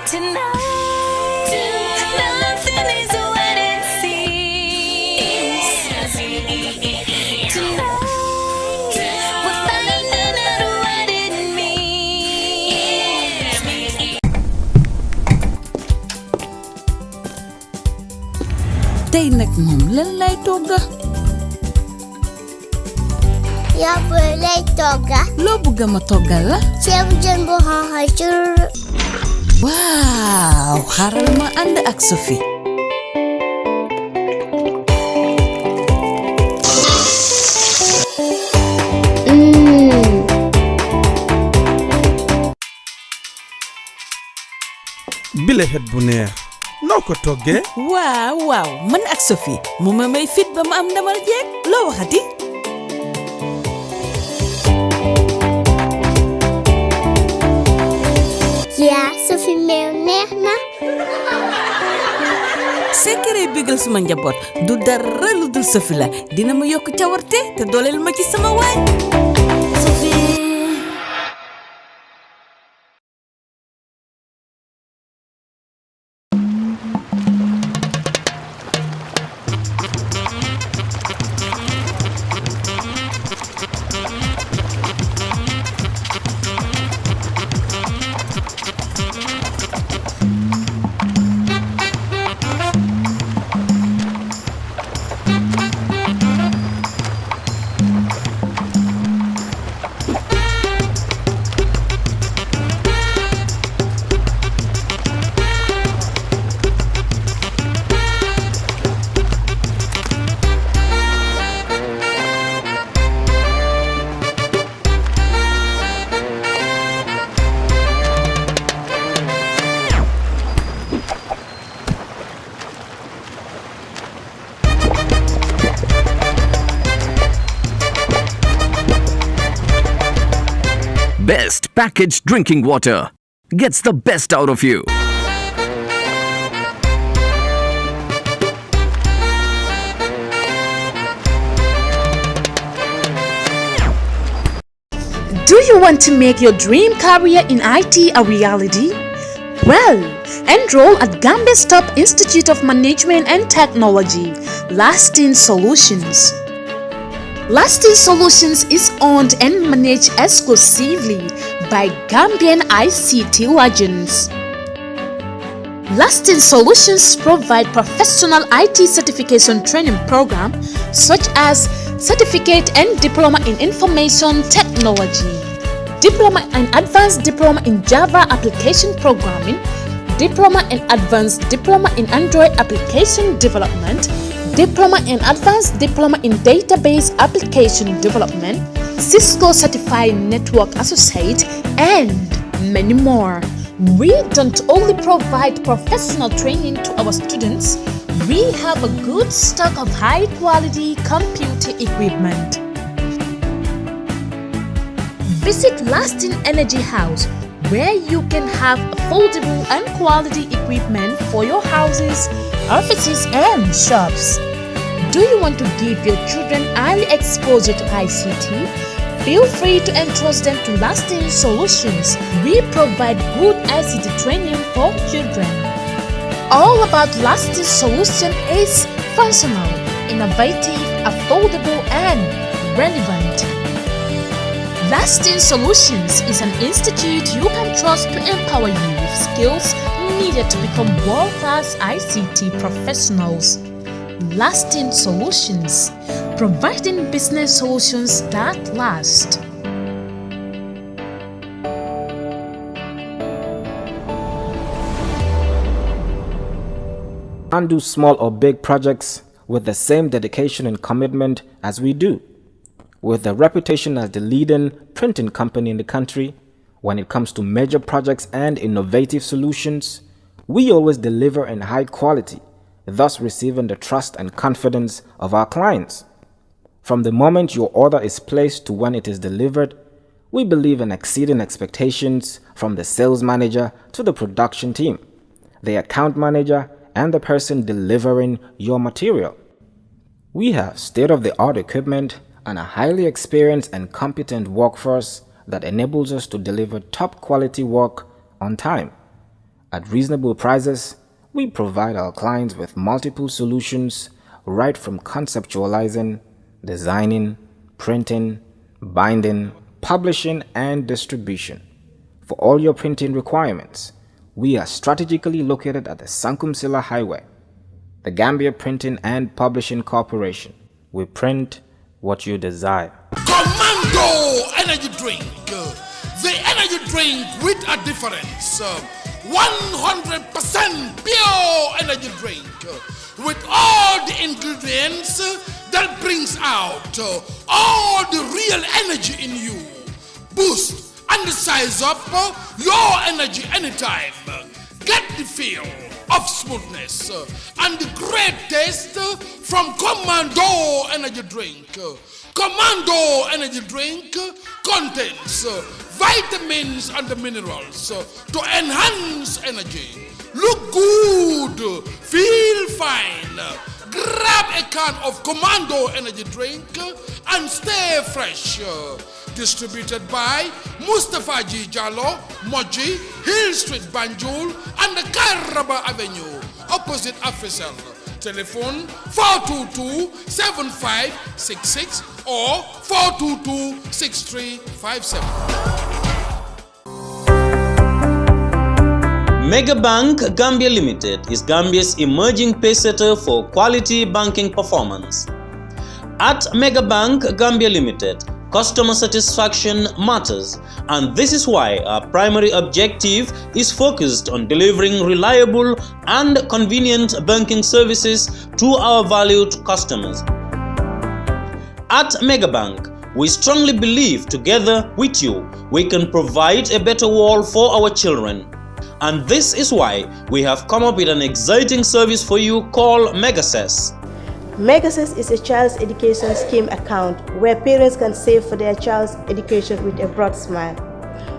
Tonight, nothing is what it seems. Tonight, we're finding out what it means. Tey nag moom lan lay togga? yaa booy lay togga. Loo bëgg ma toggal la? ceebu jën bu xonq cur. Waaw, xaaral ma ànd ak Sophie. bile xet bu neex noo ko toggee. waaw man ak Sophie mu ma may fit ba ma am ndamal jeeg. loo waxati? yaa Sophie meew neex na. secret bigal suma njaboot du dara lu dul Sophie la dina ma yokk cawarte te dooleel ma ci sama waañ. Sophie. Best packaged drinking water gets the best out of you. Do you want to make your dream career in IT a reality? Well, enroll at Gambia's top Institute of Management and Technology, Lasting Solutions. Lasting Solutions is owned and managed exclusively by Gambian ICT legends. Lasting Solutions provide professional IT certification training program such as Certificate and Diploma in Information Technology, Diploma and Advanced Diploma in Java Application Programming, Diploma and Advanced Diploma in Android Application Development, Diploma and Advanced Diploma in Database Application Development, Cisco Certified Network Associate, and many more. We don't only provide professional training to our students, we have a good stock of high-quality computer equipment. Visit Lasting Energy House, where you can have affordable and quality equipment for your houses, offices, and shops. Do you want to give your children early exposure to ICT? Feel free to entrust them to Lasting Solutions. We provide good ICT training for children. All about Lasting Solution is functional, innovative, affordable, and relevant. Lasting Solutions is an institute you can trust to empower you with skills needed to become world-class ICT professionals. Lasting Solutions, providing business solutions that last. Undo small or big projects with the same dedication and commitment as we do. With a reputation as the leading printing company in the country, when it comes to major projects and innovative solutions, we always deliver in high quality, thus receiving the trust and confidence of our clients. From the moment your order is placed to when it is delivered, we believe in exceeding expectations from the sales manager to the production team, the account manager, and the person delivering your material. We have state-of-the-art equipment and a highly experienced and competent workforce that enables us to deliver top quality work on time. At reasonable prices, we provide our clients with multiple solutions right from conceptualizing, designing, printing, binding, publishing, and distribution. For all your printing requirements, we are strategically located at the Sankumsila Highway, the Gambia Printing and Publishing Corporation. We print what you desire. Commando energy drink. The energy drink with a difference. 100% pure energy drink with all the ingredients that brings out all the real energy in you. Boost and size up your energy anytime. Get the feel of smoothness and the great taste from Commando energy drink. Commando energy drink contains vitamins and minerals to enhance energy. Look good, feel fine. Grab a can of Commando energy drink and stay fresh. Distributed by Mustafa G. Jallo, Moji, Hill Street, Banjul, and the Karaba Avenue, opposite Afisel. Telephone 422-7566 or 422-6357. Megabank Gambia Limited is Gambia's emerging pacesetter for quality banking performance. At Megabank Gambia Limited, customer satisfaction matters, and this is why our primary objective is focused on delivering reliable and convenient banking services to our valued customers. At Megabank, we strongly believe together with you, we can provide a better world for our children. And this is why we have come up with an exciting service for you called Megaccess. Megaccess is a child's education scheme account where parents can save for their child's education with a broad smile.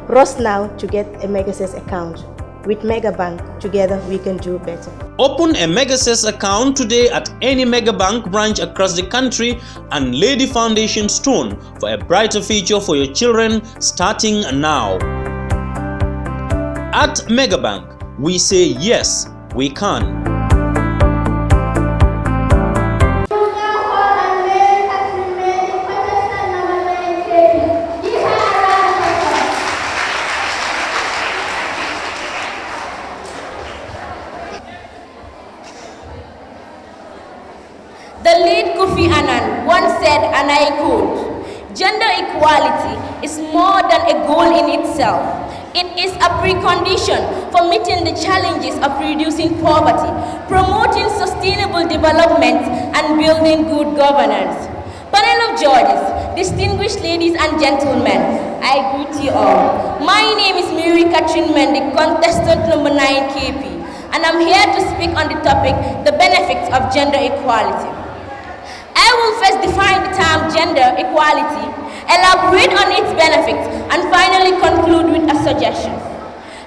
Rush now to get a Megaccess account. With Megabank, together we can do better. Open a Megaccess account today at any Megabank branch across the country and lay the foundation stone for a brighter future for your children starting now. At Megabank, we say yes, we can. The late Kofi Annan once said, and I quote, "Gender equality is more than a goal in itself. It is a precondition for meeting the challenges of reducing poverty, promoting sustainable development, and building good governance." Panel of judges, distinguished ladies and gentlemen, I greet you all. My name is Mary Catherine Mendy, contestant number 9 KP, and I'm here to speak on the topic, the benefits of gender equality. I will first define the term gender equality, elaborate on its benefits, and finally conclude with a suggestion.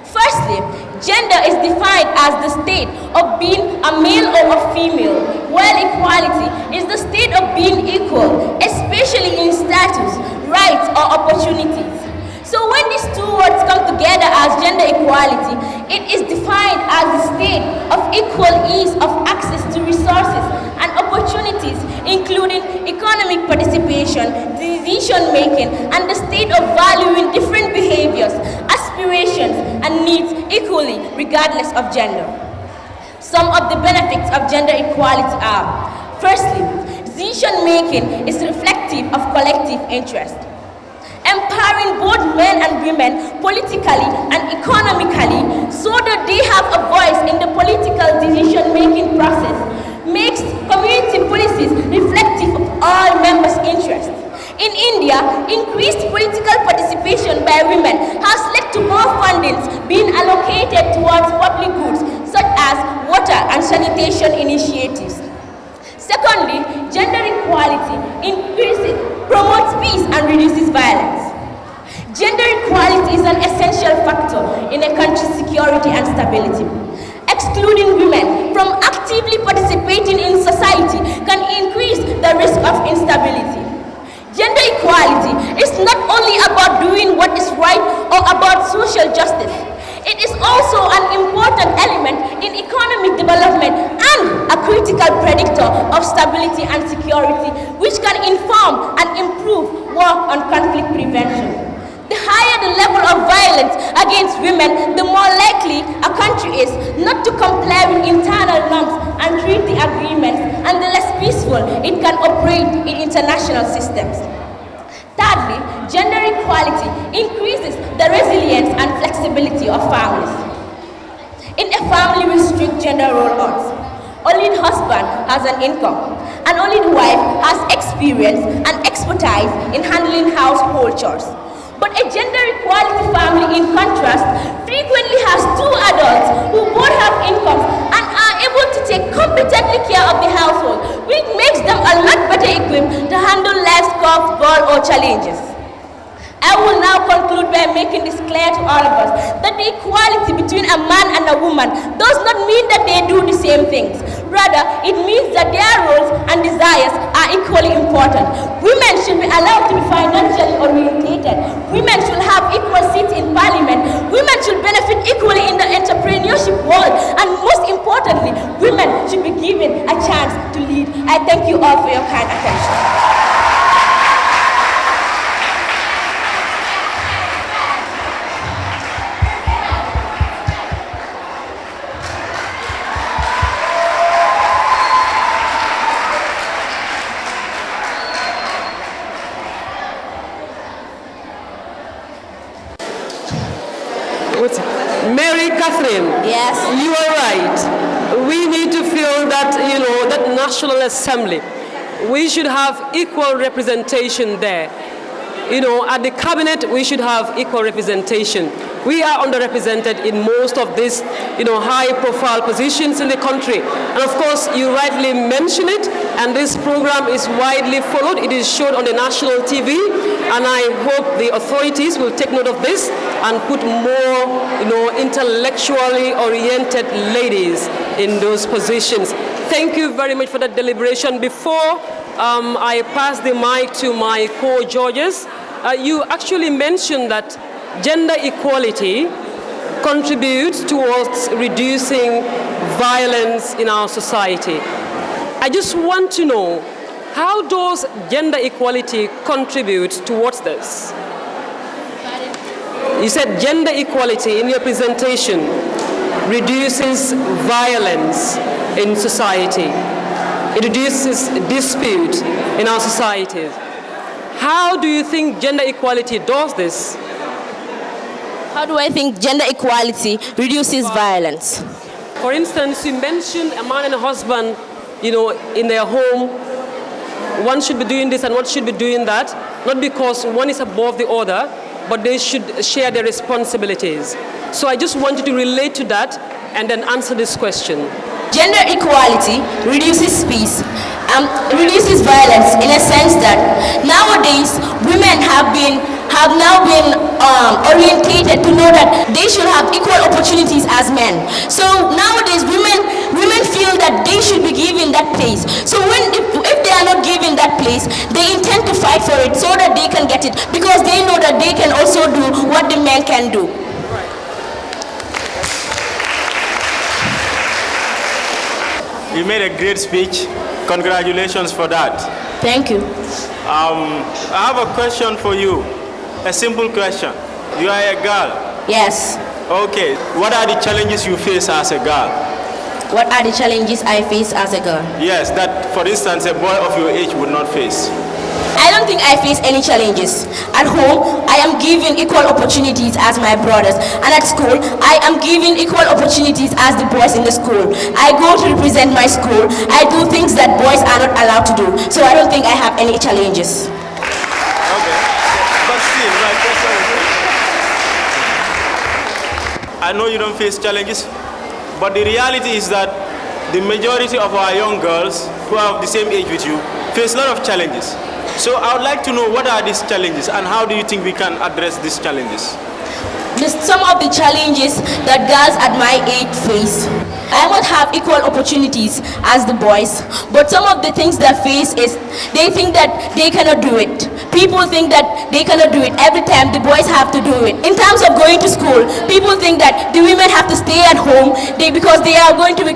Firstly, gender is defined as the state of being a male or a female, while equality is the state of being equal, especially in status, rights, or opportunities. So when these two words come together as gender equality, it is defined as the state of equal ease of access to resources and opportunities, including economic participation, decision-making, and the state of valuing different behaviors, aspirations, and needs equally, regardless of gender. Some of the benefits of gender equality are: firstly, decision-making is reflective of collective interest. Empowering both men and women politically and economically so that they have a voice in the political decision-making process makes community policies reflective of all members' interests. In India, increased political participation by women has led to more fundings being allocated towards public goods such as water and sanitation initiatives. Secondly, gender equality promotes peace and reduces violence. Gender equality is an essential factor in a country's security and stability. Excluding women from actively participating in society can increase the risk of instability. Gender equality is not only about doing what is right or about social justice. It is also an important a critical predictor of stability and security, which can inform and improve work on conflict prevention. The higher the level of violence against women, the more likely a country is not to comply with internal norms and treaty agreements, and the less peaceful it can operate in international systems. Thirdly, gender equality increases the resilience and flexibility of families. In a family with strict gender role-ons, only the husband has an income, and only the wife has experience and expertise in handling household chores. But a gender equality family, in contrast, frequently has two adults who both have incomes and are able to take competently care of the household, which makes them a lot better equipped to handle life's curveball or challenges. I will now conclude by making this clear to all of us that the equality between a man and a woman does not mean that they do the same things. Rather, it means that their roles and desires are equally important. Women should be allowed to be financially orientated. Women should have equal seats in parliament. Women should benefit equally in the entrepreneurship world. And most importantly, women should be given a chance to lead. I thank you all for your kind attention. Mary Catherine, yes, you are right. We need to feel that, that National Assembly, we should have equal representation there. At the cabinet, we should have equal representation. We are underrepresented in most of these, high-profile positions in the country. And of course, you rightly mentioned it, and this program is widely followed. It is shown on the national TV, and I hope the authorities will take note of this and put more, intellectually oriented ladies in those positions. Thank you very much for that deliberation. Before I pass the mic to my co-judges, you actually mentioned that gender equality contributes towards reducing violence in our society. I just want to know, how does gender equality contribute towards this? You said gender equality in your presentation reduces violence in society. It reduces dispute in our societies. How do you think gender equality does this? How do I think gender equality reduces violence? For instance, you mentioned a man and a husband, in their home, one should be doing this and one should be doing that, not because one is above the other, but they should share their responsibilities. So I just want you to relate to that and then answer this question. Gender equality reduces peace, reduces violence in a sense that nowadays women have now been orientated to know that they should have equal opportunities as men. So nowadays women feel that they should be given that place. So if they are not given that place, they intend to fight for it so that they can get it, because they know that they can also do what the men can do. You made a great speech. Congratulations for that. Thank you. I have a question for you. A simple question. You are a girl. Yes. Okay. What are the challenges you face as a girl? What are the challenges I face as a girl? Yes, that for instance a boy of your age would not face. I don't think I face any challenges. At home, I am given equal opportunities as my brothers. And at school, I am given equal opportunities as the boys in the school. I go to represent my school. I do things that boys are not allowed to do. So I don't think I have any challenges. Okay. But still, my question is, I know you don't face challenges, but the reality is that the majority of our young girls who are of the same age with you face a lot of challenges. So I would like to know, what are these challenges and how do you think we can address these challenges? Some of the challenges that girls at my age face. I must have equal opportunities as the boys. But some of the things they face is they think that they cannot do it. People think that they cannot do it. Every time the boys have to do it. In terms of going to school, people think that the women have to stay at home because they are going to be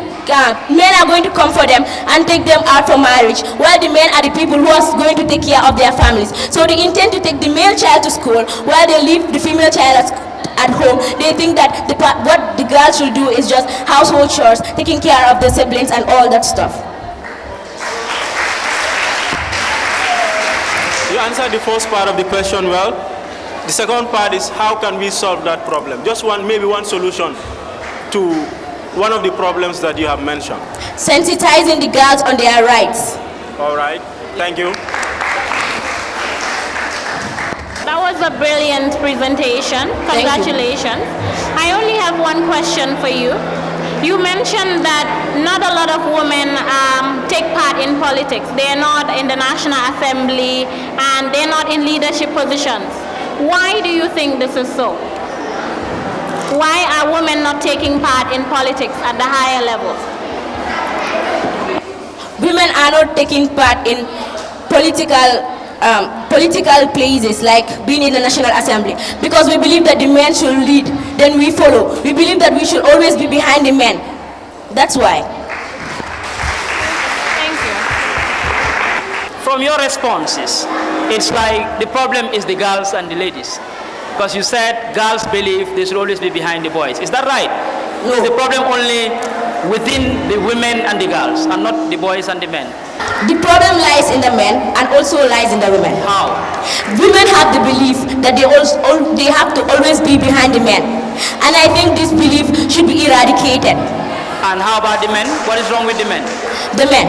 men are going to come for them and take them out for marriage, while the men are the people who are going to take care of their families. So they intend to take the male child to school while they leave the female child at home. They think that what the girls should do is just household chores, taking care of their siblings and all that stuff. You answered the first part of the question well. The second part is how can we solve that problem? Just maybe one solution to one of the problems that you have mentioned. Sensitizing the girls on their rights. All right, thank you. That was a brilliant presentation. Congratulations. I only have one question for you. You mentioned that not a lot of women take part in politics. They're not in the National Assembly and they're not in leadership positions. Why do you think this is so? Why are women not taking part in politics at the higher levels? Women are not taking part in political places like being in the National Assembly because we believe that the men should lead, then we follow. We believe that we should always be behind the men. That's why. Thank you. From your responses, it's like the problem is the girls and the ladies. Because you said girls believe they should always be behind the boys. Is that right? No. Is the problem only within the women and the girls and not the boys and the men? The problem lies in the men and also lies in the women. How? Women have the belief that they have to always be behind the men. And I think this belief should be eradicated. And how about the men? What is wrong with the men? The men.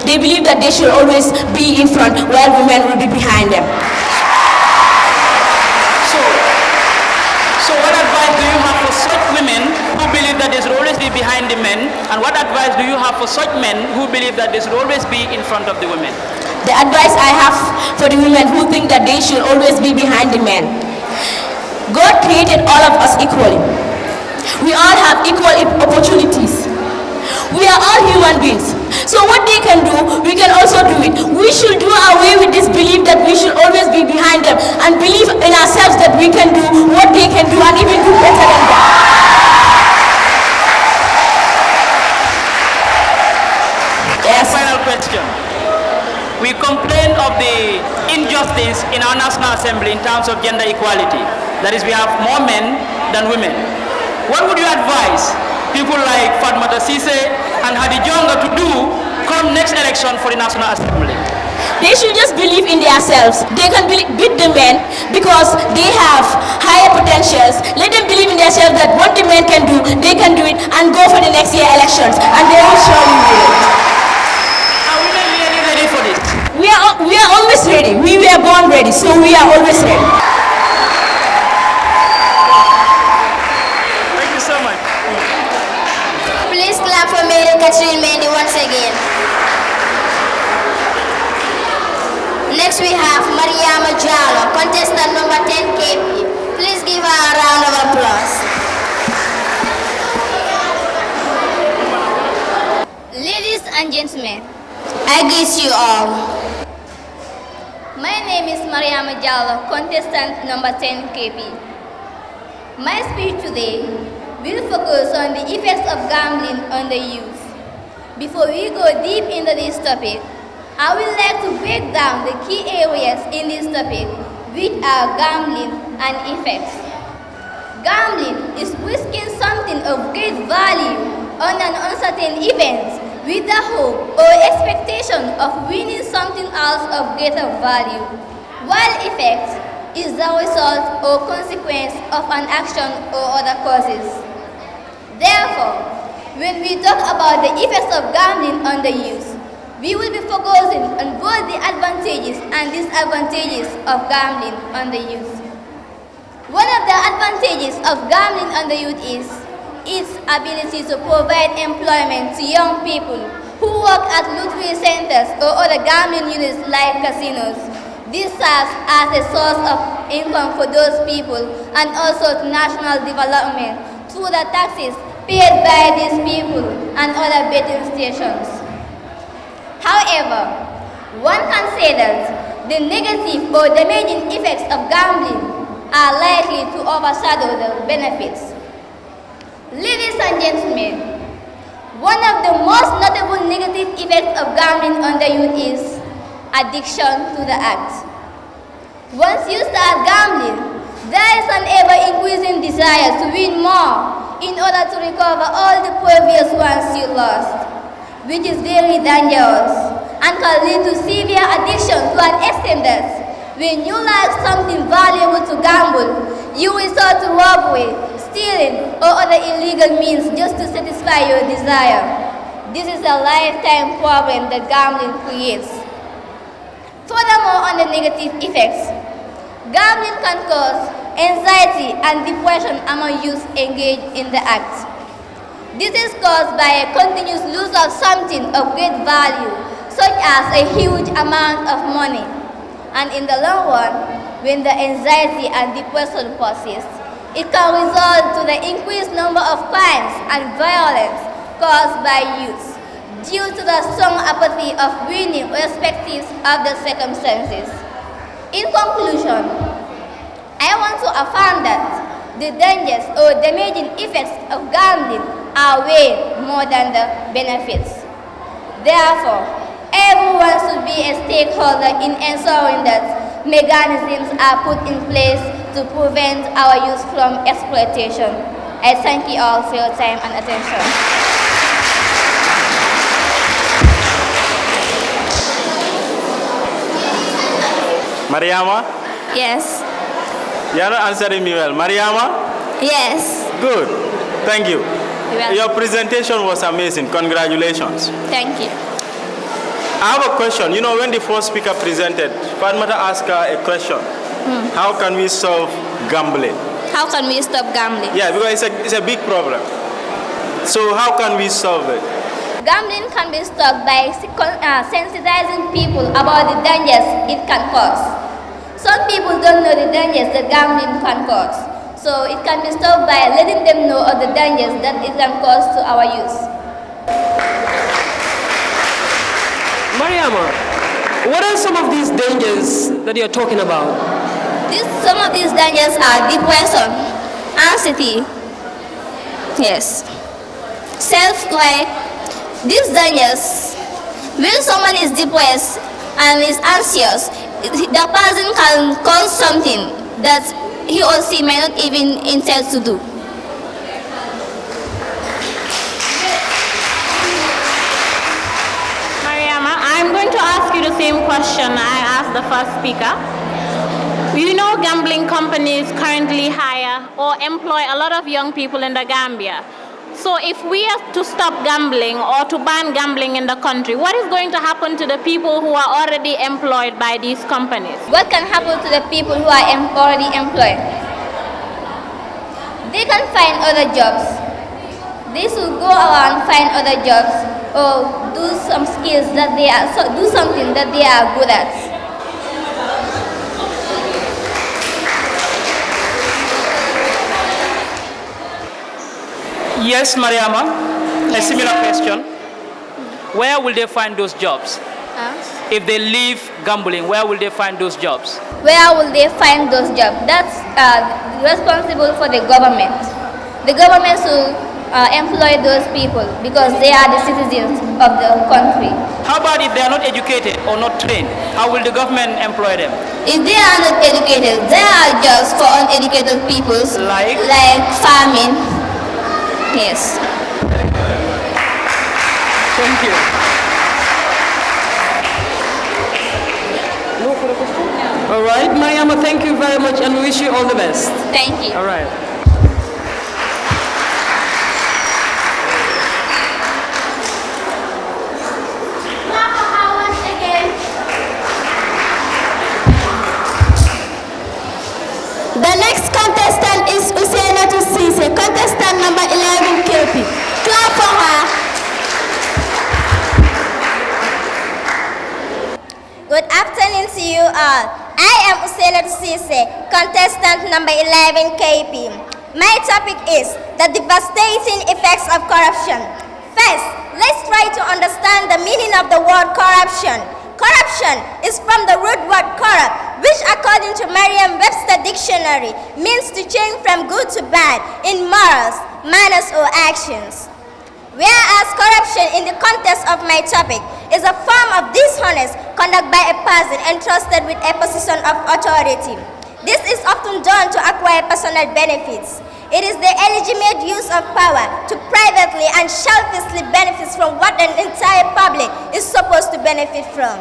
They believe that they should always be in front while women will be behind them. So what advice do you have for such women who believe that they should always be behind the men? And what advice do you have for such men who believe that they should always be in front of the women? The advice I have for the women who think that they should always be behind the men. God created all of us equally. We all have equal opportunities. We are all human beings. So what they can do, we can also do it. We should do away with this belief that we should always be behind them and believe in ourselves that we can do what they can do and even do better than them. Yes. Final question. We complain of the injustice in our National Assembly in terms of gender equality. That is, we have more men than women. What would you advise people like Fatmata Sise and Hadi Jonga to do come next election for the National Assembly? They should just believe in themselves. They can beat the men because they have higher potentials. Let them believe in themselves that what the men can do, they can do it and go for the next year elections, and they will surely win. Are women really ready for this? We are always ready. We were born ready, so we are always ready. Thank you so much. Please clap for Mary Catherine Mendy once again. Next we have Mariama Jallo, contestant number 10 KP. Please give her a round of applause. Ladies and gentlemen, I greet you all. My name is Mariama Jallo, contestant number 10 KP. My speech today will focus on the effects of gambling on the youth. Before we go deep into this topic, I would like to break down the key areas in this topic, which are gambling and effects. Gambling is risking something of great value on an uncertain event with the hope or expectation of winning something else of greater value, while effects is the result or consequence of an action or other causes. Therefore, when we talk about the effects of gambling on the youth, we will be focusing on both the advantages and disadvantages of gambling on the youth. One of the advantages of gambling on the youth is its ability to provide employment to young people who work at lottery centers or other gambling units like casinos. This serves as a source of income for those people and also to national development through the taxes paid by these people and other betting stations. However, one can say that the negative or damaging effects of gambling are likely to overshadow the benefits. Ladies and gentlemen, one of the most notable negative effects of gambling on the youth is addiction to the act. Once you start gambling, there is an ever-increasing desire to win more in order to recover all the previous ones you lost, which is very dangerous and can lead to severe addiction to an extent that when you lack something valuable to gamble, you resort to robbery, stealing, or other illegal means just to satisfy your desire. This is a lifetime problem that gambling creates. Furthermore, on the negative effects, gambling can cause anxiety and depression among youth engaged in the act. This is caused by a continuous loss of something of great value, such as a huge amount of money. And in the long run, when the anxiety and depression persist, it can result to the increased number of crimes and violence caused by youth due to the strong apathy of winning irrespective of the circumstances. In conclusion, I want to affirm that the dangers or damaging effects of gambling are way more than the benefits. Therefore, everyone should be a stakeholder in ensuring that mechanisms are put in place to prevent our youth from exploitation. I thank you all for your time and attention. Mariama? Yes. You are not answering me well. Mariama? Yes. Good. Thank you. welcome. Your presentation was amazing. Congratulations. Thank you. I have a question. You know, when the first speaker presented, Fatmata asked her a question. How can we solve gambling? How can we stop gambling? Yeah, because it's a big problem. So how can we solve it? Gambling can be stopped by sensitizing people about the dangers it can cause. Some people don't know the dangers that gambling can cause. So it can be stopped by letting them know of the dangers that it can cause to our youth. Mariama, what are some of these dangers that you're talking about? Some of these dangers are depression, anxiety, yes, these dangers, when someone is depressed and is anxious, the person can cause something that he or she may not even intend to do. Mariama, I'm going to ask you the same question I asked the first speaker. You know, gambling companies currently hire or employ a lot of young people in the Gambia. So if we are to stop gambling or to ban gambling in the country, what is going to happen to the people who are already employed by these companies? What can happen to the people who are already employed? They can find other jobs. They should go around, find other jobs, or do some skills that do something that they are good at. Yes, Mariama, a similar question. Where will they find those jobs? If they leave gambling, where will they find those jobs? Where will they find those jobs? That's responsible for the government. The government should employ those people because they are the citizens of the country. How about if they are not educated or not trained? How will the government employ them? If they are not educated, there are jobs for uneducated people like farming. Yes. Thank you. No further question? All right, Mariama, thank you very much and we wish you all the best. Thank you. All right. The next contestant is Aminata, contestant number 11 KP. Clap for her. Good afternoon to you all. I am Aminata, contestant number 11 KP. My topic is the devastating effects of corruption. First, let's try to understand the meaning of the word corruption. Corruption is from the root word corrupt, which according to Merriam-Webster dictionary means to change from good to bad in morals, manners or actions. Whereas corruption in the context of my topic is a form of dishonest conduct by a person entrusted with a position of authority. This is often done to acquire personal benefits. It is the illegitimate use of power to privately and selfishly benefit from what an entire public is supposed to benefit from.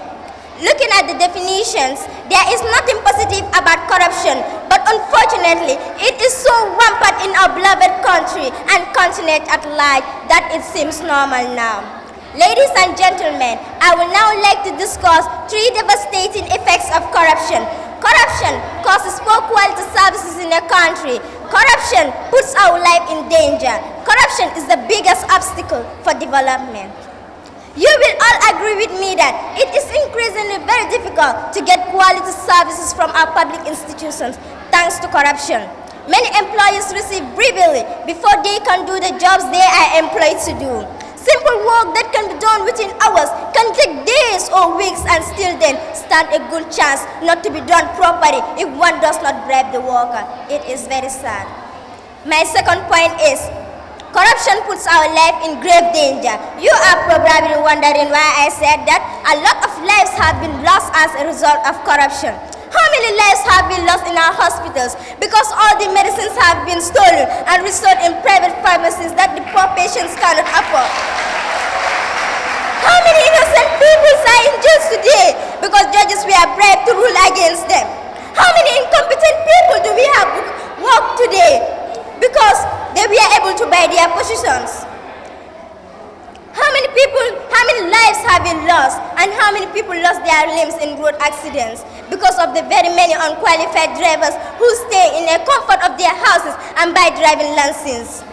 Looking at the definitions, there is nothing positive about corruption, but unfortunately, it is so rampant in our beloved country and continent at large that it seems normal now. Ladies and gentlemen, I would now like to discuss 3 devastating effects of corruption. Corruption causes poor quality services in a country. Corruption puts our life in danger. Corruption is the biggest obstacle for development. You will all agree with me that it is increasingly very difficult to get quality services from our public institutions thanks to corruption. Many employees receive bribery before they can do the jobs they are employed to do. Simple work that can be done within hours can take days or weeks and still then stand a good chance not to be done properly if one does not bribe the worker. It is very sad. My second point is, corruption puts our life in grave danger. You are probably wondering why I said that a lot of lives have been lost as a result of corruption. How many lives have been lost in our hospitals because all the medicines have been stolen and restored in private pharmacies that the poor patients cannot afford? How many innocent people are in jail today because judges were bribed to rule against them? How many incompetent people do we have work today because they were able to buy their positions? How many lives have been lost, and how many people lost their limbs in road accidents because of the very many unqualified drivers who stay in the comfort of their houses and buy driving licenses?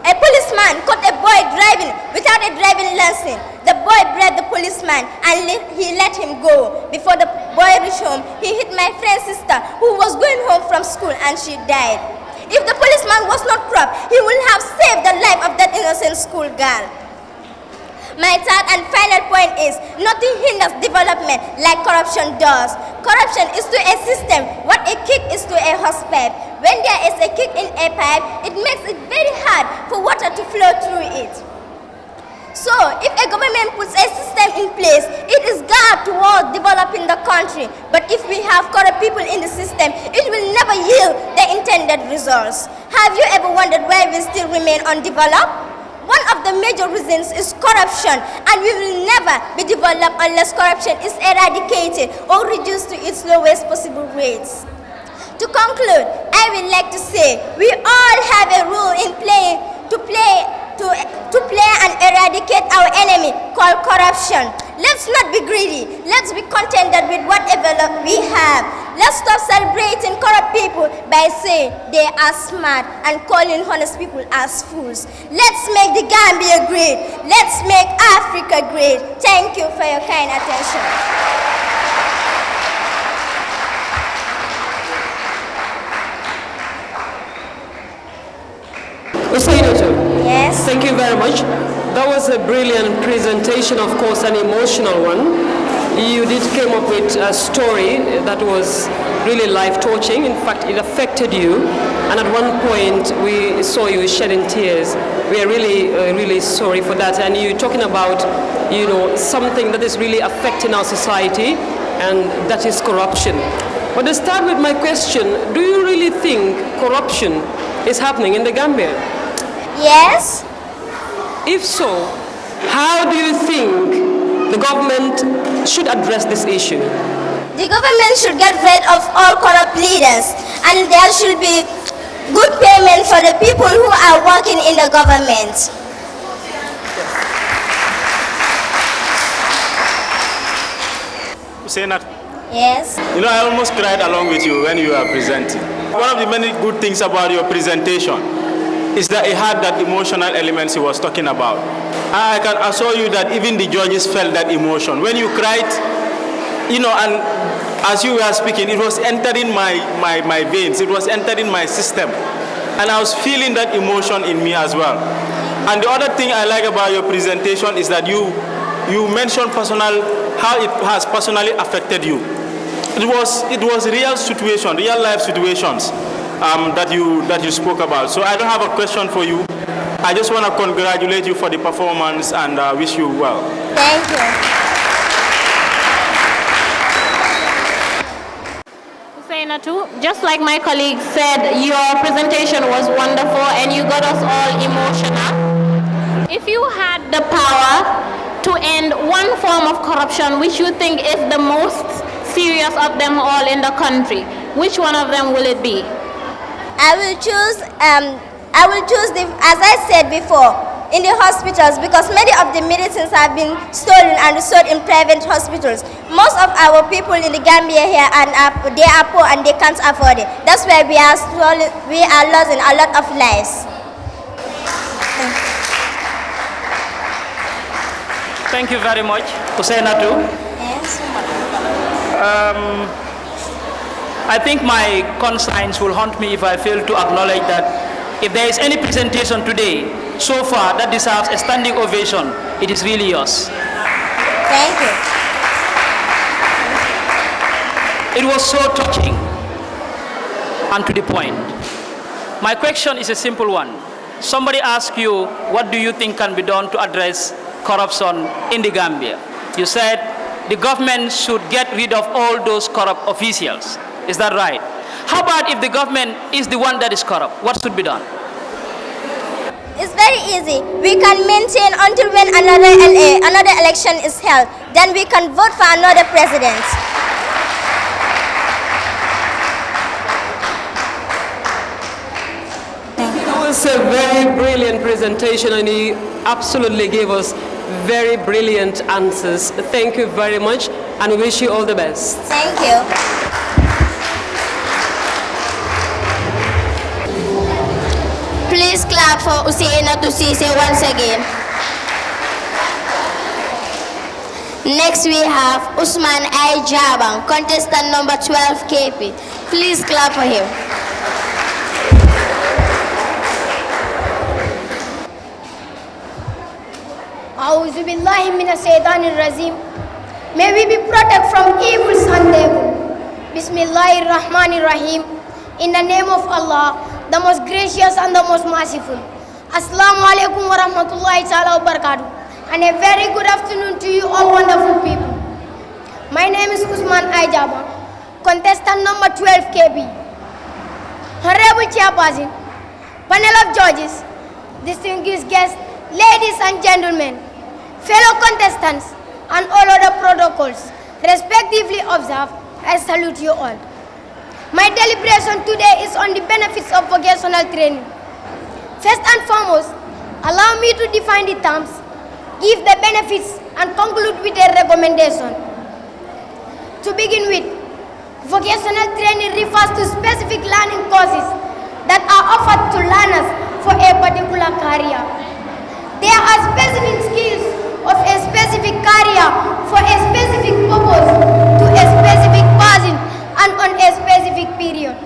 A policeman caught a boy driving without a driving license. The boy bribed the policeman and he let him go. Before the boy reached home, he hit my friend's sister who was going home from school and she died. If the policeman was not corrupt, he would have saved the life of that innocent school girl. My third and final point is, nothing hinders development like corruption does. Corruption is to a system what a kick is to a hosepipe. When there is a kick in a pipe, it makes it very hard for water to flow through it. So, if a government puts a system in place, it is geared towards developing the country. But if we have corrupt people in the system, it will never yield the intended results. Have you ever wondered why we still remain undeveloped? One of the major reasons is corruption, and we will never be developed unless corruption is eradicated or reduced to its lowest possible rates. To conclude, I would like to say we all have a role in to play and eradicate our enemy called corruption. Let's not be greedy. Let's be contented with whatever we have. Let's stop celebrating corrupt people by saying they are smart and calling honest people as fools. Let's make the Gambia great. Let's make Africa great. Thank you for your kind attention. Yes. Thank you very much. That was a brilliant presentation, of course, an emotional one. You did come up with a story that was really life-touching. In fact, it affected you. And at one point, we saw you shedding tears. We are really sorry for that. And you're talking about, something that is really affecting our society, and that is corruption. But to start with my question, do you really think corruption is happening in the Gambia? Yes. If so, how do you think the government should address this issue? The government should get rid of all corrupt leaders, and there should be good payment for the people who are working in the government. Senat. Yes. I almost cried along with you when you were presenting. One of the many good things about your presentation is that it had that emotional elements he was talking about. I can assure you that even the judges felt that emotion. When you cried, and as you were speaking, it was entering my veins, it was entering my system. And I was feeling that emotion in me as well. And the other thing I like about your presentation is that you mentioned how it has personally affected you. It was real life situations that you spoke about. So I don't have a question for you. I just want to congratulate you for the performance and wish you well. Thank you. Just like my colleague said, your presentation was wonderful and you got us all emotional. If you had the power to end one form of corruption which you think is the most serious of them all in the country, which one of them will it be? I will choose as I said before, in the hospitals, because many of the medicines have been stolen and sold in private hospitals. Most of our people in the Gambia here they are poor and they can't afford it. That's why we are losing a lot of lives. Thank you very much. Usainatu. Yes. I think my conscience will haunt me if I fail to acknowledge that if there is any presentation today so far that deserves a standing ovation, it is really yours. Thank you. It was so touching and to the point. My question is a simple one. Somebody asked you, what do you think can be done to address corruption in the Gambia? You said the government should get rid of all those corrupt officials. Is that right? How about if the government is the one that is corrupt? What should be done? It's very easy. We can maintain until when another election is held. Then we can vote for another president. It was a very brilliant presentation and he absolutely gave us very brilliant answers. Thank you very much and we wish you all the best. Thank you. Please clap for Usainatu Sise once again. Next we have Usman I. Jabang, contestant number 12 KP. Please clap for him. A'udhu billahi minash shaitanir rajim. May we be protected from evil and devil. Bismillahir Rahmanir Rahim. In the name of Allah, the most gracious and the most merciful. Assalamu alaikum wa rahmatullahi ta'ala wa barakatuh. And a very good afternoon to you all wonderful people. My name is Usman Aijaba, contestant number 12 KB. Honorable Chairperson, panel of judges, distinguished guests, ladies and gentlemen, fellow contestants, and all other protocols respectively observed, I salute you all. My deliberation today is on the benefits of vocational training. First and foremost, allow me to define the terms, give the benefits, and conclude with a recommendation. To begin with, vocational training refers to specific learning courses that are offered to learners for a particular career. There are specific skills of a specific career for a specific purpose to a specific person and on a specific period.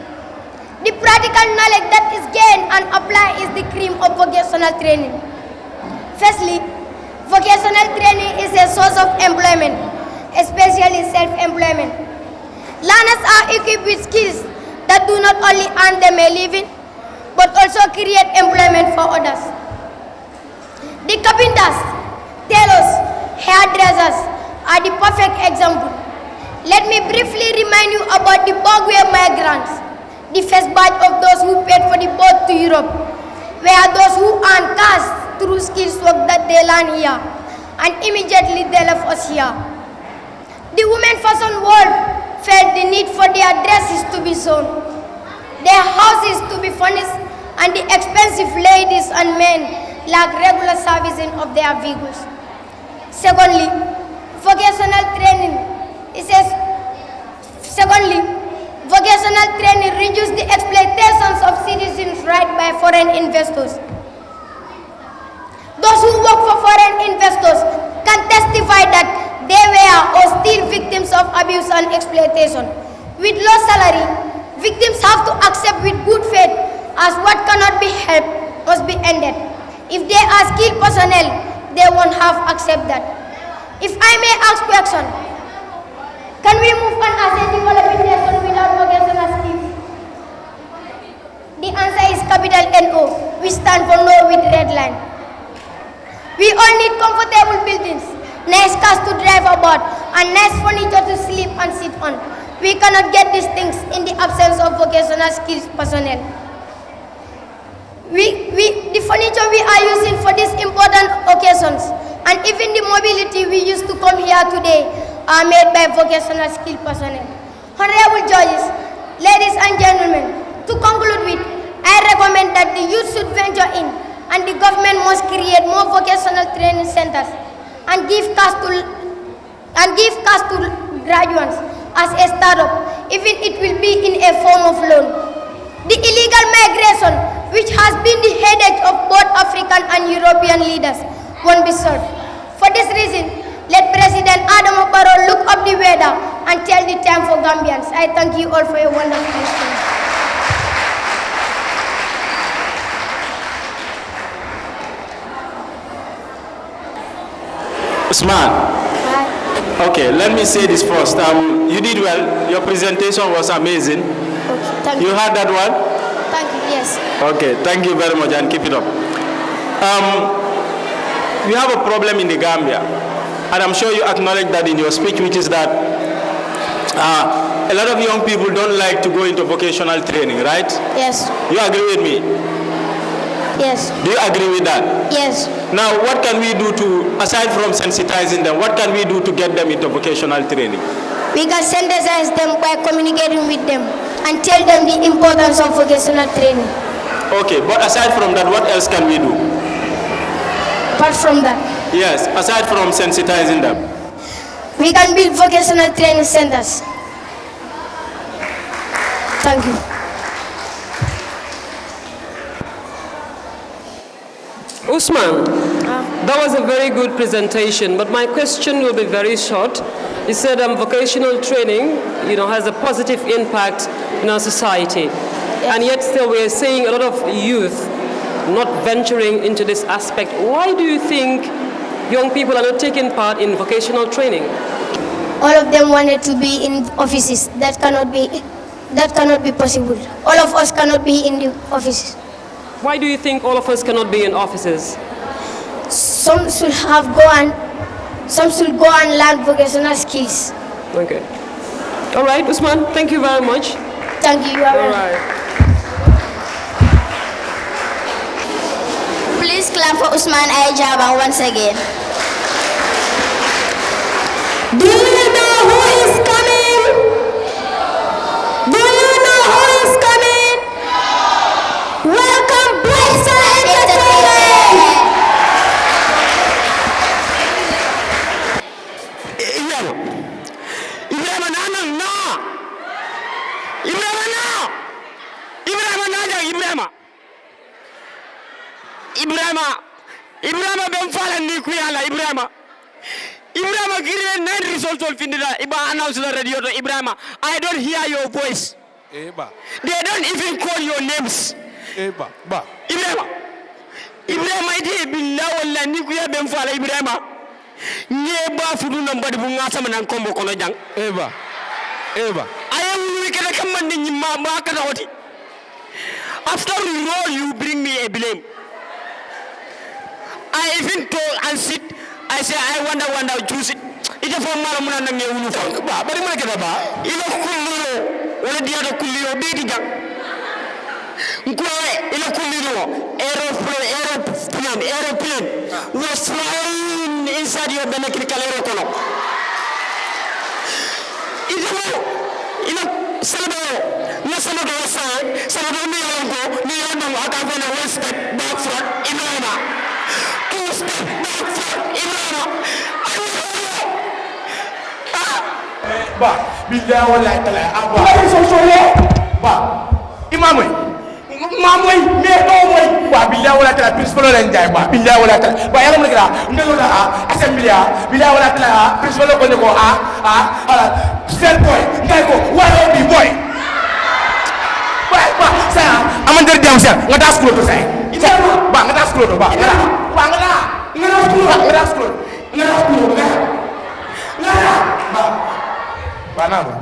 The practical knowledge that is gained and applied is the cream of vocational training. Firstly, vocational training is a source of employment, especially self-employment. Learners are equipped with skills that do not only earn them a living, but also create employment for others. The carpenters, tailors, hairdressers are the perfect example. Let me briefly remind you about the Bogway migrants, the first batch of those who paid for the boat to Europe, were those who earned cash through skills work that they learned here, and immediately they left us here. The women fashion world felt the need for their dresses to be sewn, their houses to be furnished, and the expensive ladies and men lack regular servicing of their vehicles. Secondly, vocational training reduces the exploitations of citizens right by foreign investors. Those who work for foreign investors can testify that they were or still victims of abuse and exploitation. With low salary, victims have to accept with good faith as what cannot be helped must be ended. If they are skilled personnel, they won't have accept that. If I may ask question, can we move on as a developing nation without vocational skills? The answer is capital NO. We stand for no with red line. We all need comfortable buildings, nice cars to drive about, and nice furniture to sleep and sit on. We cannot get these things in the absence of vocational skills personnel. The furniture we are using for these important occasions, and even the mobility we used to come here today, are made by vocational skilled personnel. Honorable judges, ladies and gentlemen, to conclude with, I recommend that the youth should venture in, and the government must create more vocational training centers and give cash to graduates as a startup, even it will be in a form of loan. The illegal migration, which has been the headache of both African and European leaders, won't be solved. For this reason, let President Adama Barrow look up the weather and tell the time for Gambians. I thank you all for your wonderful listening. Usman. Okay, let me say this first. You did well. Your presentation was amazing. Okay, thank you. You heard that one? Thank you, yes. Okay, thank you very much and keep it up. We have a problem in the Gambia, and I'm sure you acknowledge that in your speech, which is that a lot of young people don't like to go into vocational training, right? Yes. You agree with me? Yes. Do you agree with that? Yes. Now, what can we do to, aside from sensitizing them, what can we do to get them into vocational training? We can sensitize them by communicating with them and tell them the importance of vocational training. Okay, but aside from that, what else can we do? Apart from that? Yes, aside from sensitizing them. We can build vocational training centers. Thank you. Usman, that was a very good presentation, but my question will be very short. You said vocational training, has a positive impact in our society, and yet still we are seeing a lot of youth not venturing into this aspect. Why do you think young people are not taking part in vocational training? All of them wanted to be in offices. That cannot be possible. All of us cannot be in the offices. Why do you think all of us cannot be in offices? Some should go and learn vocational skills. Okay. All right, Usman, thank you very much. Thank you. All right. Please clap for Usman Ajaba once again. Do you know who is coming? Do you know who is coming? Welcome, Blazer Entertainment! Ibrahima ben fala ni ku yalla Ibrahima gire net result ol findida iba announce the radio to Ibrahima, I don't hear your voice. They don't even call your names. Ibrahima ide billahi walla ni ku ya ben fala Ibrahima nye ba fudu no mbadi bu ngata man kombo kono jang ayam ni kala kam man ni ma ka dawati. After all you bring me a blame. I even told and sit. I say I wonder choose it. It's a form of money na ngewulu ko. Ba bari mo keda ba. Ilo kuliro wala dia do kuliro be di jang. Nkoe ilo kuliro aeroplane was flying inside your electrical aeroplane. Ilo salado na salado side salado ni yongo akavana one step back front Ibrahima. Ba, billahi wallahi tala abba. Ba so ba. Imamwe. Mamwe me do moy. Ba billahi wallahi tala principal len jay ba. Billahi wallahi tala. Ba yalla mo ngira ngelo la assembly billahi wallahi tala principal ko ne ko ala. Sel boy, ngay ko waro bi boy. Saya aman dari jam saya ngedas kulo tuh saya. Bang ngedas kulo tuh bang. Bang ngedas kulo. Bang. Mana bang?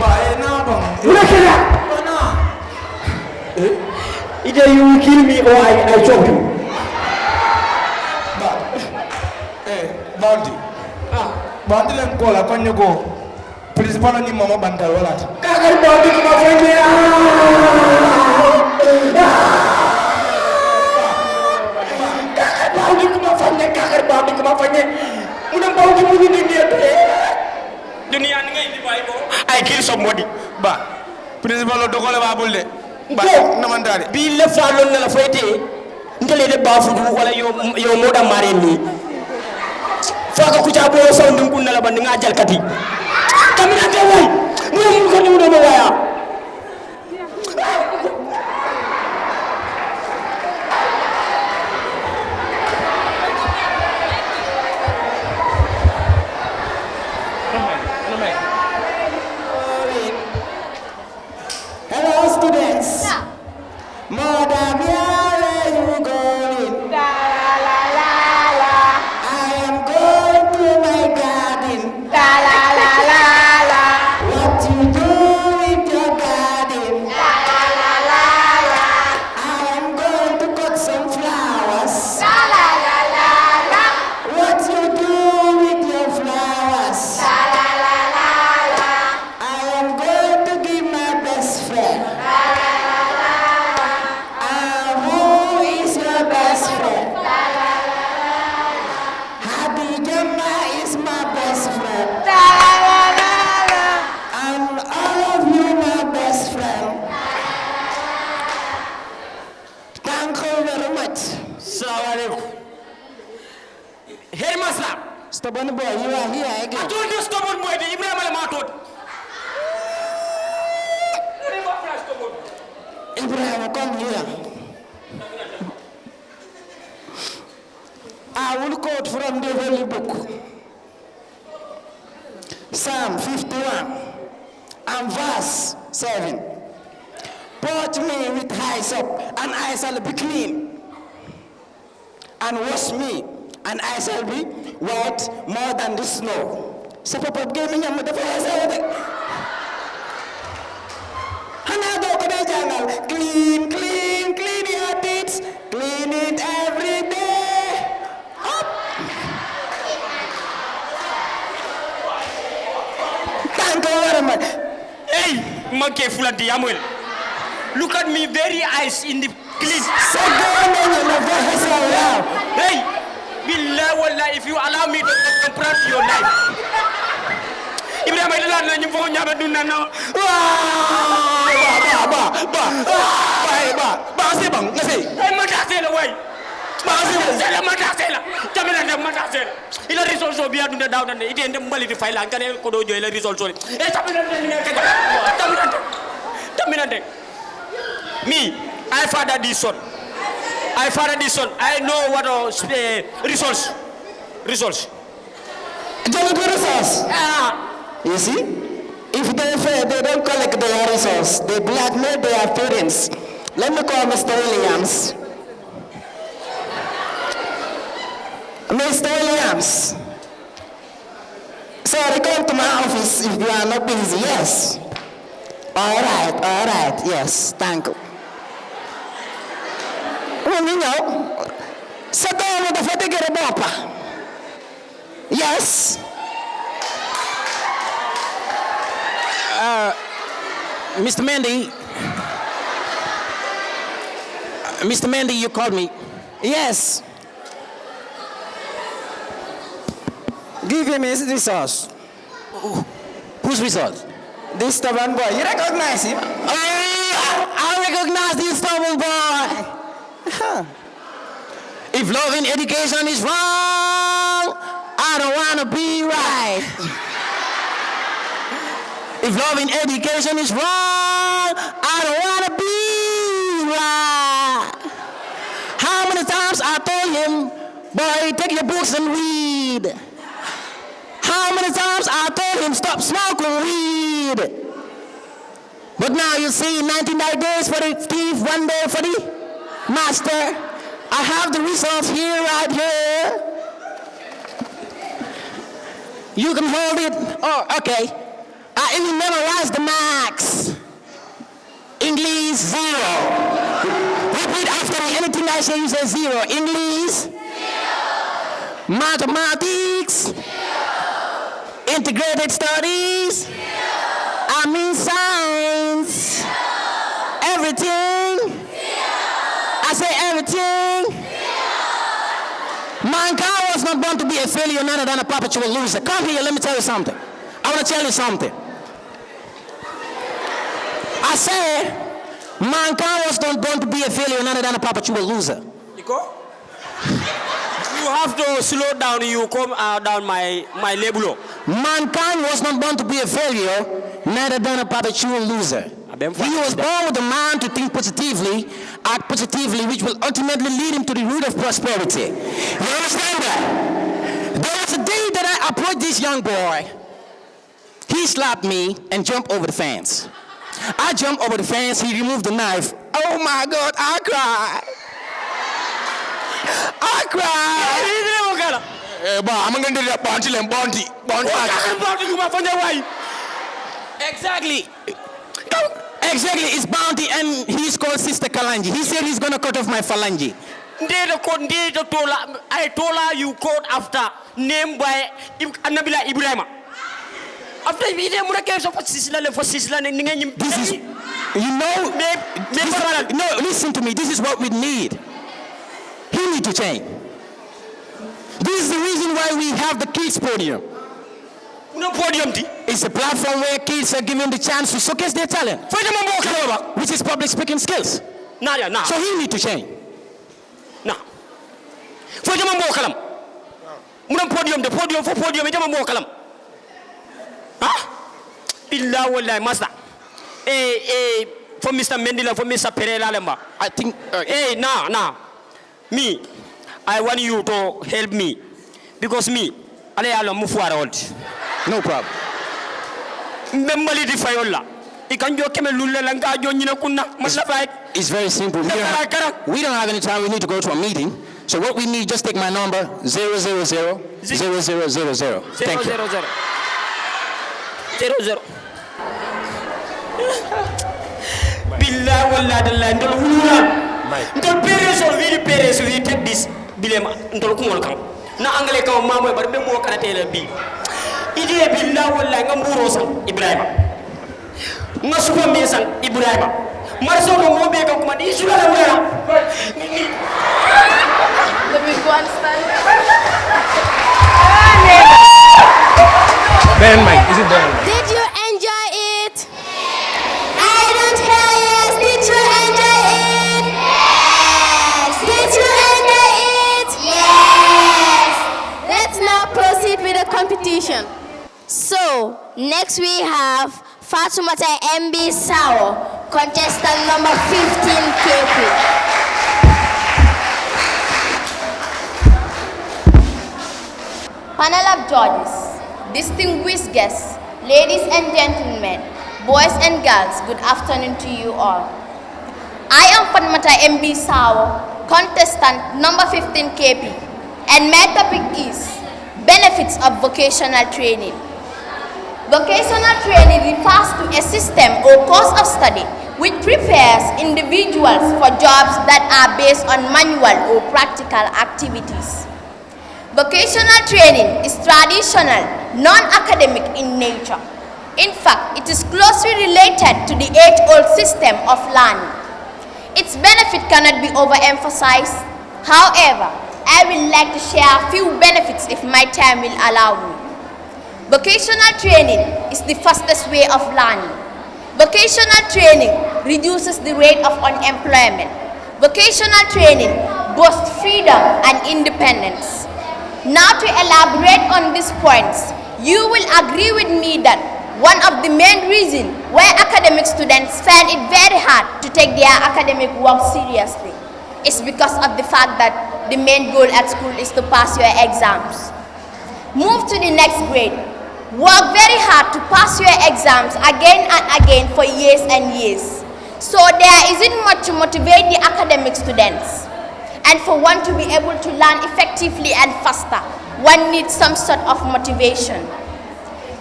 Bang. Mana? Either you will kill me or I chop you. Bounty. Bounty lang ko la konyo ko. Principal ni mama bantal wala. Kakar bounty ko mafanye. Kakar bounty ko mafanye. Unang bounty mo ni dia tu. Dunia ni ngai di Bible. I kill somebody. Ba. Principal lo dokole ba bulde. Ba na mandare. Bi le falon na la fayte. Ngale de bafu wala yo moda mareni. Faka kucha bo sound kunna la bandi ngajal kati kamina te way mu ko ni do waya Hello students. Madam, where you going? Stubborn boy, you are here again. I told you stubborn boy, the Ibrahim al-Matod. Ibrahim, come here. I will quote from the holy book. Psalm 51 and verse 7. Purge me with hyssop, and I shall be clean. And wash me, and I shall be white more than the snow. So Papa gave me a clean, clean, clean your teeth, clean it every day. Up. Thank you very much. Hey, monkey full of diamond. Look at me, very eyes in the clean. Hey. Billah wallah, if you allow me to confront your life. Ibrahim ila na ñu fo ñaba dunna na. Ba c'est bon, ngasi. Ay mataxé la way. Ba c'est la mataxé la. Tamina dem mataxé la. Ila risol biya dunna daw dan ite ndem mbali di fay la ngane ko do joy la risol so. E tamina dem ngene ka. Tamina dem. Me, I father this son. I know what results. Results. You see, if they don't collect their resources, they blackmail their parents. Let me call Mr. Williams. Mr. Williams. Sorry, come to my office if you are not busy. Yes. All right. Yes, thank you. Yes. Mr. Mendy, you called me. Yes. Give him his resource. Whose resource? This stubborn boy. You recognize him? I recognize this stubborn boy. If love in education is wrong, I don't want to be right. If love in education is wrong, I don't want to be right. How many times I told him, boy, take your books and read. How many times I told him, stop smoking weed. But now you see, 99 days for the thief, 1 day for the master. I have the results here, right here. You can hold it. Oh, okay. I even memorized the max. English, 0. Repeat after me. Anything I say, you say 0. English, 0. Mathematics, 0. Integrated studies, 0. I mean science, 0. Everything, 0. I say everything. 0. Mankind was not born to be a failure, none than a perpetual loser. Come here, let me tell you something. I want to tell you something. I said, mankind was not born to be a failure, none than a perpetual loser. Nico? You have to slow down. You come down my label. Mankind was not born to be a failure, neither than a perpetual loser. He was born with a mind to think positively, act positively, which will ultimately lead him to the root of prosperity. You understand that? There was a day that I approached this young boy. He slapped me and jumped over the fence. I jumped over the fence, he removed the knife. Oh my God, I cried. I cried. Exactly. Exactly, it's Bounty and he's called Sister Kalanji. He said he's gonna cut off my phalange. I told her you called after name by Nabila Ibrahim. After we did this is, you know, no, listen to me. This is what we need. He need to change. This is the reason why we have the kids podium. No podium. It's a platform where kids are given the chance to showcase their talent, which is public speaking skills. So he need to change. Now, for the podium, the podium for podium, huh? Billah wallahi master. For Mr. Mendila, for Mr. Pereira Lemba. I think. Now. Me, I want you to help me. Because me, no problem. It's very simple. We don't have any time. We need to go to a meeting. So what we need, just take my number 000 0000. Thank you. 00. Billah wallah dallah ndol wulula ndol PRS we take this bilema ndol kumol kam na anglais kaw mamoy bar be mo kanate la bi ide billah wallah ngam buro san Ibrahima ngasuko me san Ibrahima marso mo be kam kuma di sula la wala the big one stand. Ben Mike, is it Ben? Did you enjoy it? I don't hear yes. Did you enjoy it? Yes. Did you enjoy it? Yes. Let's now proceed with the competition. So, next we have Fatumata MB Sao, contestant number 15 KP. Panel of judges, distinguished guests, ladies and gentlemen, boys and girls, good afternoon to you all. I am Fatumata MB Sao, contestant number 15 KP, and my topic is benefits of vocational training. Vocational training refers to a system or course of study which prepares individuals for jobs that are based on manual or practical activities. Vocational training is traditional, non-academic in nature. In fact, it is closely related to the age-old system of learning. Its benefit cannot be overemphasized. However, I would like to share a few benefits if my time will allow me. Vocational training is the fastest way of learning. Vocational training reduces the rate of unemployment. Vocational training boasts freedom and independence. Now to elaborate on these points, you will agree with me that one of the main reasons why academic students find it very hard to take their academic work seriously is because of the fact that the main goal at school is to pass your exams. Move to the next grade. work very hard to pass your exams again and again for years and years. So there isn't much to motivate the academic students. And for one to be able to learn effectively and faster, one needs some sort of motivation.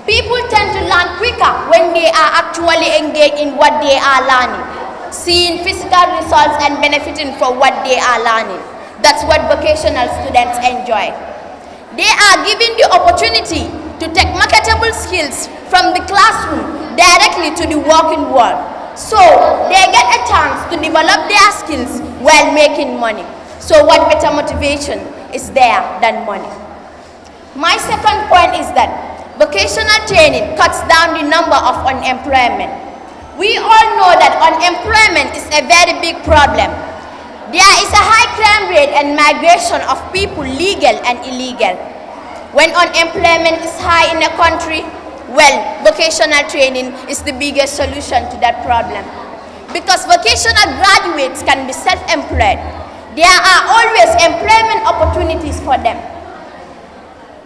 People tend to learn quicker when they are actually engaged in what they are learning, seeing physical results and benefiting from what they are learning. That's what vocational students enjoy. They are given the opportunity to take marketable skills from the classroom directly to the working world. So they get a chance to develop their skills while making money. So what better motivation is there than money? My second point is that vocational training cuts down the number of unemployment. We all know that unemployment is a very big problem. There is a high crime rate and migration of people, legal and illegal. When unemployment is high in a country, well, vocational training is the biggest solution to that problem. Because vocational graduates can be self-employed. There are always employment opportunities for them.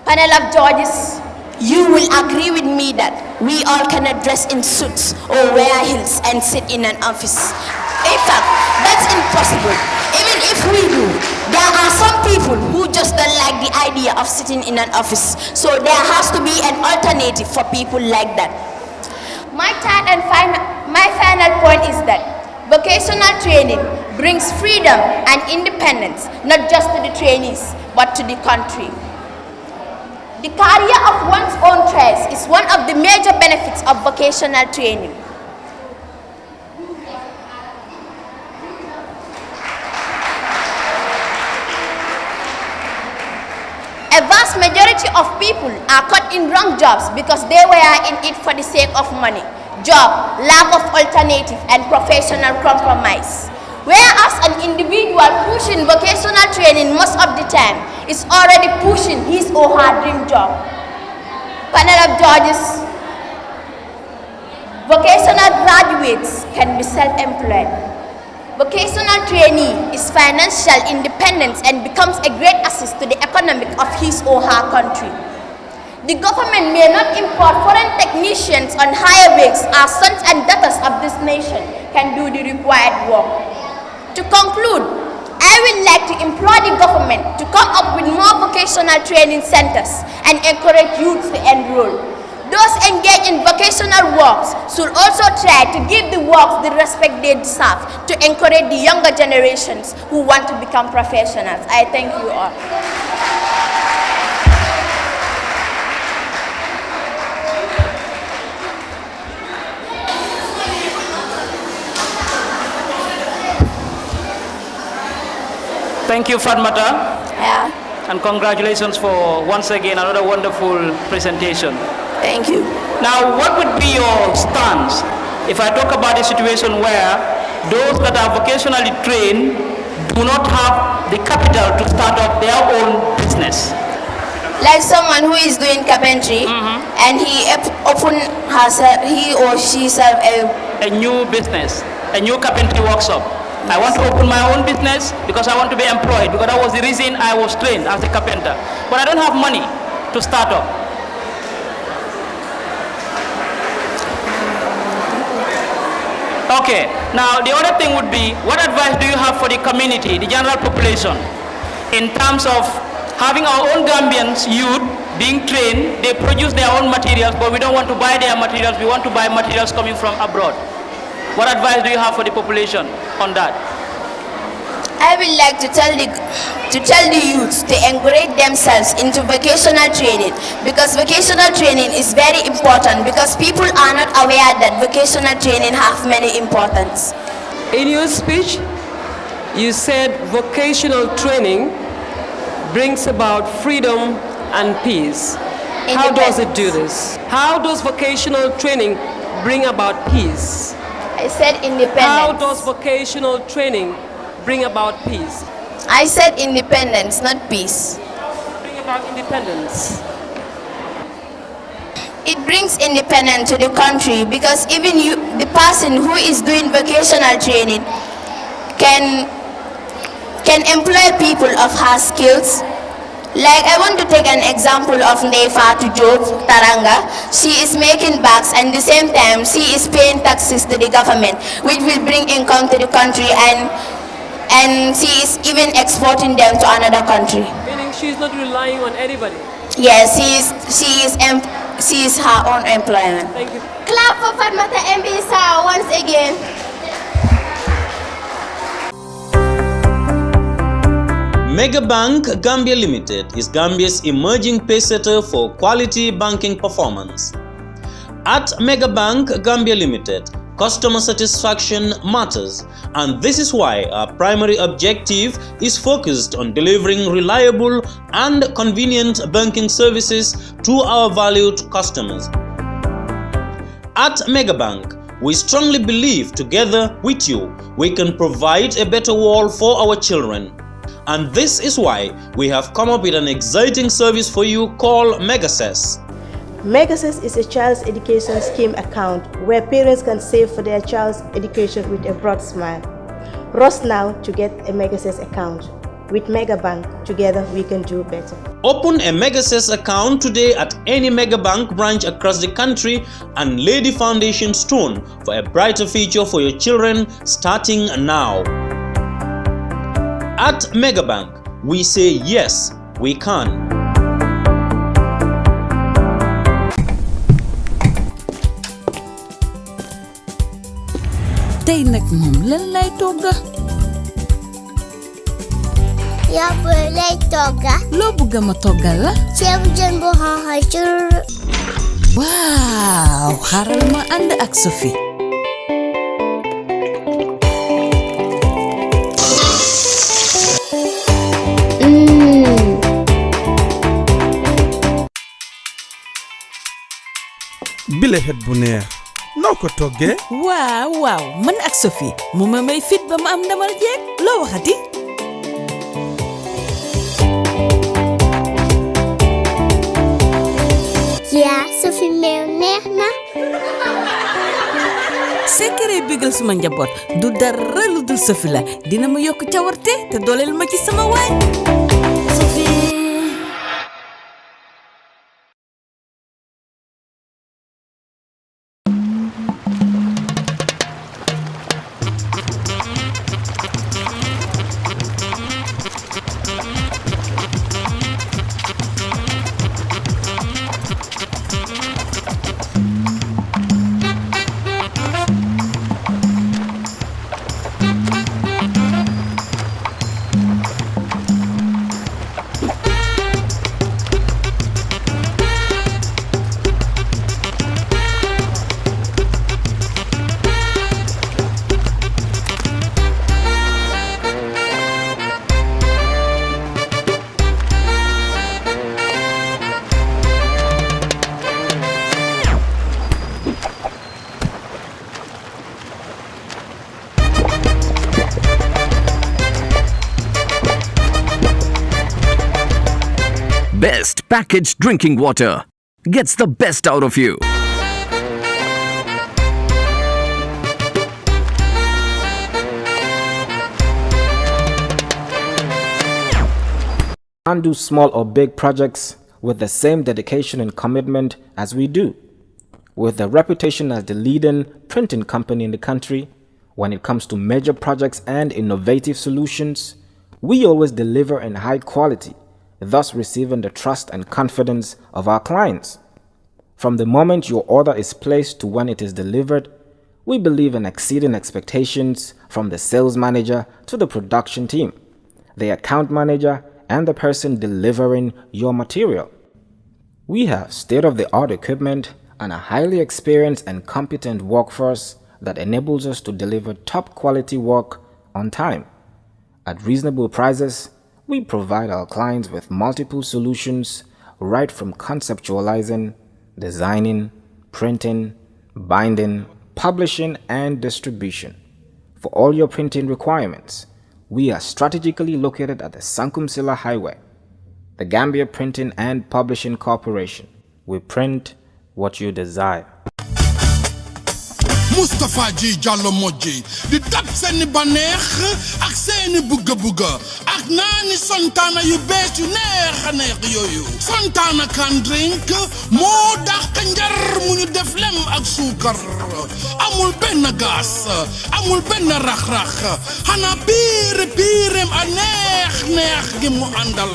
Panel of judges, you will agree with me that we all cannot dress in suits or wear heels and sit in an office. In fact, that's impossible. Even if we do, there are some people who just don't like the idea of sitting in an office. So there has to be an alternative for people like that. My third and final point is that vocational training brings freedom and independence, not just to the trainees, but to the country. The career of one's own choice is one of the major benefits of vocational training. A vast majority of people are caught in wrong jobs because they were in it for the sake of money, job, lack of alternative, and professional compromise. Whereas an individual pushing vocational training most of the time is already pushing his or her dream job. Panel of judges, vocational graduates can be self-employed. Vocational trainee is financial independence and becomes a great assist to the economic of his or her country. The government may not import foreign technicians on higher wages. Our sons and daughters of this nation can do the required work. To conclude, I would like to implore the government to come up with more vocational training centers and encourage youths to enroll. Those engaged in vocational works should also try to give the works the respect they deserve to encourage the younger generations who want to become professionals. I thank you all. Thank you, Fatmata. Yeah. And congratulations for once again another wonderful presentation. Thank you. Now, what would be your stance if I talk about a situation where those that are vocationally trained do not have the capital to start up their own business? Like someone who is doing carpentry and he or she serve a new business, a new carpentry workshop. I want to open my own business because I want to be employed, because that was the reason I was trained as a carpenter. But I don't have money to start up. Okay, now the other thing would be, what advice do you have for the community, the general population, in terms of having our own Gambians, youth, being trained, they produce their own materials, but we don't want to buy their materials, we want to buy materials coming from abroad. What advice do you have for the population on that? I would like to tell the youths to encourage themselves into vocational training, because vocational training is very important, because people are not aware that vocational training have many importance. In your speech, you said vocational training brings about freedom and peace. How does it do this? How does vocational training bring about peace? I said independence. How does vocational training bring about peace? I said independence, not peace. Bring about independence. It brings independence to the country, because even the person who is doing vocational training can employ people of her skills Like, I want to take an example of Nefa to Job Taranga. She is making bags and at the same time she is paying taxes to the government, which will bring income to the country, and she is even exporting them to another country. Meaning she is not relying on anybody. Yes, she is her own employment. Thank you. Clap for Fatmata Mbisa once again. Megabank Gambia Limited is Gambia's emerging pacesetter for quality banking performance. At Megabank Gambia Limited, customer satisfaction matters, and this is why our primary objective is focused on delivering reliable and convenient banking services to our valued customers. At Megabank, we strongly believe together with you, we can provide a better world for our children. And this is why we have come up with an exciting service for you called Megaccess. Megaccess is a child's education scheme account where parents can save for their child's education with a broad smile. Rush now to get a Megaccess account. With Megabank, together we can do better. Open a Megaccess account today at any Megabank branch across the country and lay the foundation stone for a brighter future for your children starting now. At Megabank, we say yes, we can. Tey nag moom lan lay togga? Yaa booy lay togga. Loo bëgg ma toggal la? Ceebu jën bu xonq cur. Waaw, xaaral ma ànd ak Sophie. bile het bu neex noo ko toggee. waaw man ak Sophie mu ma may fit ba ma am ndamal jeeg loo waxati. yaa Sophie meew neex na. secret bégal suma njaboot du dara lu dul Sophie la dina ma yokk cawarte te dooleel ma ci sama waañ. Best packaged drinking water gets the best out of you. Can't do small or big projects with the same dedication and commitment as we do. With a reputation as the leading printing company in the country, when it comes to major projects and innovative solutions, we always deliver in high quality, thus receiving the trust and confidence of our clients. From the moment your order is placed to when it is delivered, we believe in exceeding expectations from the sales manager to the production team, the account manager, and the person delivering your material. We have state-of-the-art equipment and a highly experienced and competent workforce that enables us to deliver top quality work on time. At reasonable prices, we provide our clients with multiple solutions right from conceptualizing, designing, printing, binding, publishing, and distribution. For all your printing requirements, we are strategically located at the Sankumsila Highway, the Gambia Printing and Publishing Corporation. We print what you desire. Mustafa Ji Jallo Moji di dab seeni baneex ak seeni bëgg buga ak naani Santana yu bees yu neex a neex yooyu Santana can drink moo dàq njar mu ñu def lem ak suukar amul benn gaas amul benn rax-rax xanaa piireem a neex gi mu àndal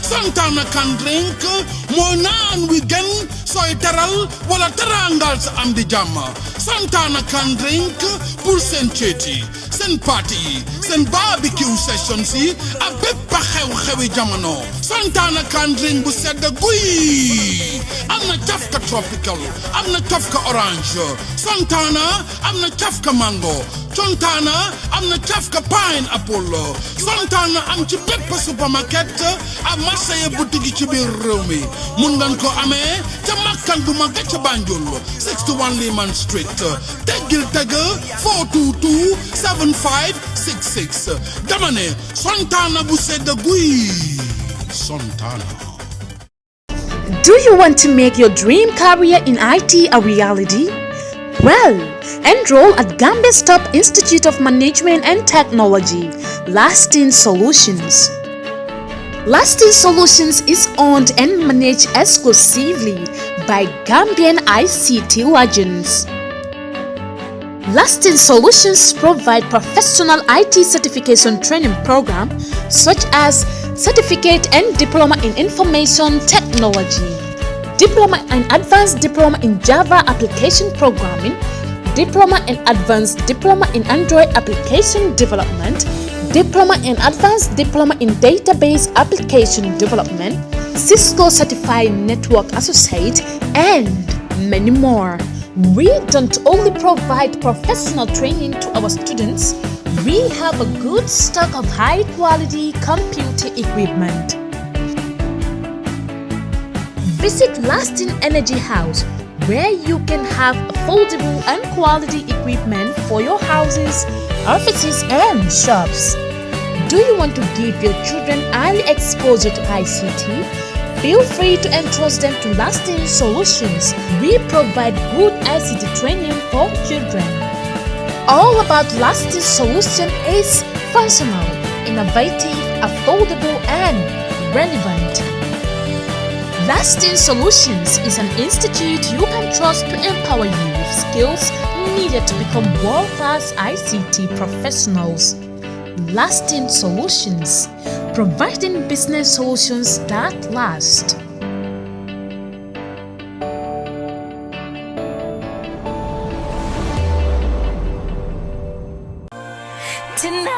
Santana can drink moo naan wi gën sooy teral wala terangal sa am di jàmm Santana can drink pour seen ceeti seen party yi seen barbecue sessions yi ak bépp xew-xewi jamono Santana can drink bu sedd guy am na cafka tropical am na cafka orange Santana am na cafka mango Santana am na cafka pineapple Santana am ci bépp supermarket ak marché ya boutique yi ci biir réew mi mun ngeen ko amee ca makkan bu mag ca Banjul 61 Lehman Street teggil teg 422 7566 dama ne Santana bu sedd guy Santana. Do you want to make your dream career in IT a reality? Well, enroll at Gambia's top Institute of Management and Technology, Lasting Solutions. Lasting Solutions is owned and managed exclusively by Gambian ICT legends. Lasting Solutions provide professional IT certification training program such as Certificate and Diploma in Information Technology, Diploma and Advanced Diploma in Java Application Programming, Diploma and Advanced Diploma in Android Application Development, Diploma and Advanced Diploma in Database Application Development, Cisco Certified Network Associate, and many more. We don't only provide professional training to our students, we have a good stock of high-quality computer equipment. Visit Lasting Energy House, where you can have affordable and quality equipment for your houses, offices, and shops. Do you want to give your children early exposure to ICT? Feel free to entrust them to Lasting Solutions. We provide good ICT training for children. All about Lasting Solution is functional, innovative, affordable, and relevant. Lasting Solutions is an institute you can trust to empower you with skills needed to become world-class ICT professionals. Lasting Solutions, providing business solutions that last. Tonight